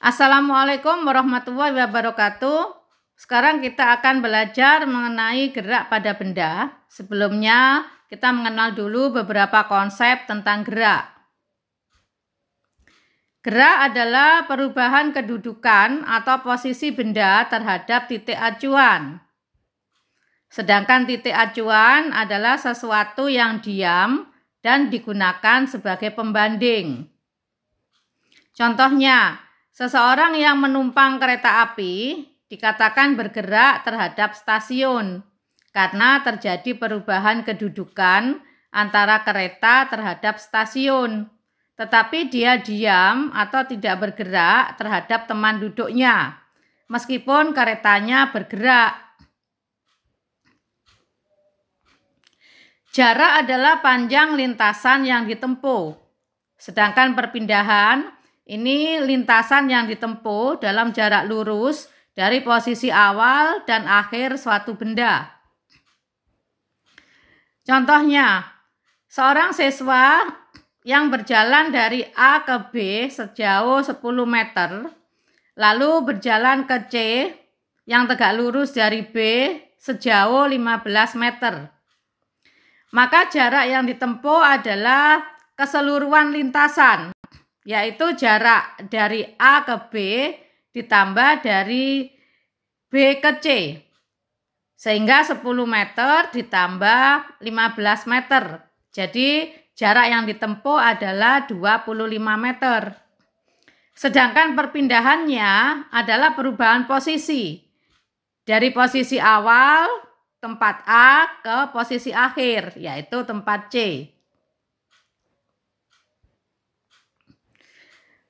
Assalamualaikum warahmatullahi wabarakatuh. Sekarang kita akan belajar mengenai gerak pada benda. Sebelumnya kita mengenal dulu beberapa konsep tentang gerak. Gerak adalah perubahan kedudukan atau posisi benda terhadap titik acuan. Sedangkan titik acuan adalah sesuatu yang diam dan digunakan sebagai pembanding. Contohnya, seseorang yang menumpang kereta api dikatakan bergerak terhadap stasiun karena terjadi perubahan kedudukan antara kereta terhadap stasiun, tetapi dia diam atau tidak bergerak terhadap teman duduknya, meskipun keretanya bergerak. Jarak adalah panjang lintasan yang ditempuh, sedangkan perpindahan ini lintasan yang ditempuh dalam jarak lurus dari posisi awal dan akhir suatu benda. Contohnya, seorang siswa yang berjalan dari A ke B sejauh 10 meter, lalu berjalan ke C yang tegak lurus dari B sejauh 15 meter. Maka jarak yang ditempuh adalah keseluruhan lintasan, yaitu jarak dari A ke B ditambah dari B ke C, sehingga 10 meter ditambah 15 meter. Jadi jarak yang ditempuh adalah 25 meter. Sedangkan perpindahannya adalah perubahan posisi dari posisi awal tempat A ke posisi akhir, yaitu tempat C.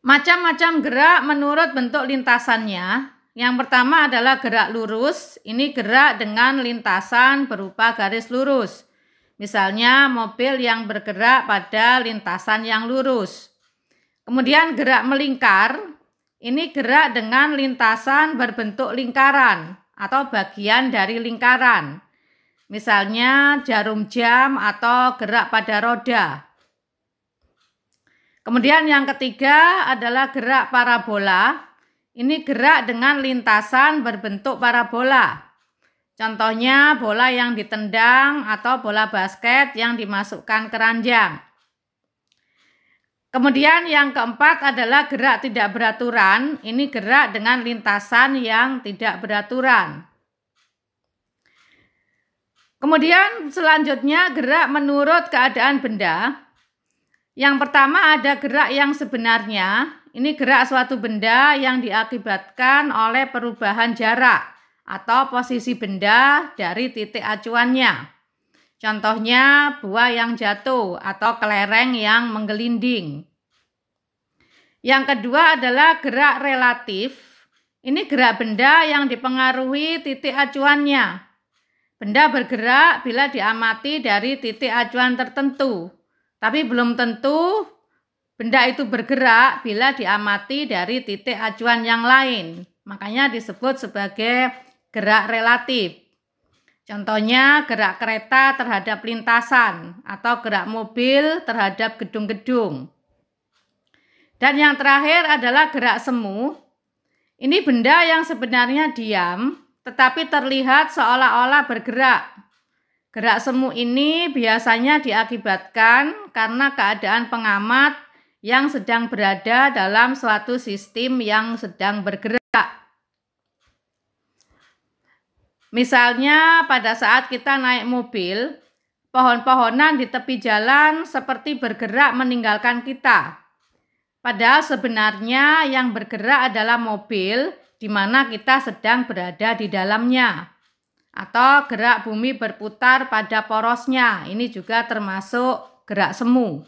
Macam-macam gerak menurut bentuk lintasannya. Yang pertama adalah gerak lurus. Ini gerak dengan lintasan berupa garis lurus. Misalnya mobil yang bergerak pada lintasan yang lurus. Kemudian gerak melingkar. Ini gerak dengan lintasan berbentuk lingkaran atau bagian dari lingkaran. Misalnya jarum jam atau gerak pada roda. Kemudian yang ketiga adalah gerak parabola. Ini gerak dengan lintasan berbentuk parabola. Contohnya bola yang ditendang atau bola basket yang dimasukkan keranjang. Kemudian yang keempat adalah gerak tidak beraturan. Ini gerak dengan lintasan yang tidak beraturan. Kemudian selanjutnya gerak menurut keadaan benda. Yang pertama ada gerak yang sebenarnya. Ini gerak suatu benda yang diakibatkan oleh perubahan jarak atau posisi benda dari titik acuannya. Contohnya buah yang jatuh atau kelereng yang menggelinding. Yang kedua adalah gerak relatif. Ini gerak benda yang dipengaruhi titik acuannya. Benda bergerak bila diamati dari titik acuan tertentu. Tapi belum tentu benda itu bergerak bila diamati dari titik acuan yang lain. Makanya disebut sebagai gerak relatif. Contohnya gerak kereta terhadap lintasan atau gerak mobil terhadap gedung-gedung. Dan yang terakhir adalah gerak semu. Ini benda yang sebenarnya diam tetapi terlihat seolah-olah bergerak. Gerak semu ini biasanya diakibatkan karena keadaan pengamat yang sedang berada dalam suatu sistem yang sedang bergerak. Misalnya pada saat kita naik mobil, pohon-pohonan di tepi jalan seperti bergerak meninggalkan kita. Padahal sebenarnya yang bergerak adalah mobil di mana kita sedang berada di dalamnya. Atau gerak bumi berputar pada porosnya. Ini juga termasuk gerak semu.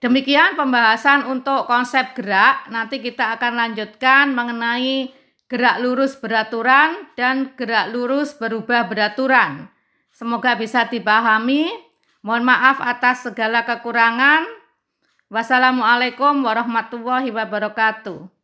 Demikian pembahasan untuk konsep gerak. Nanti kita akan lanjutkan mengenai gerak lurus beraturan dan gerak lurus berubah beraturan. Semoga bisa dipahami. Mohon maaf atas segala kekurangan. Wassalamualaikum warahmatullahi wabarakatuh.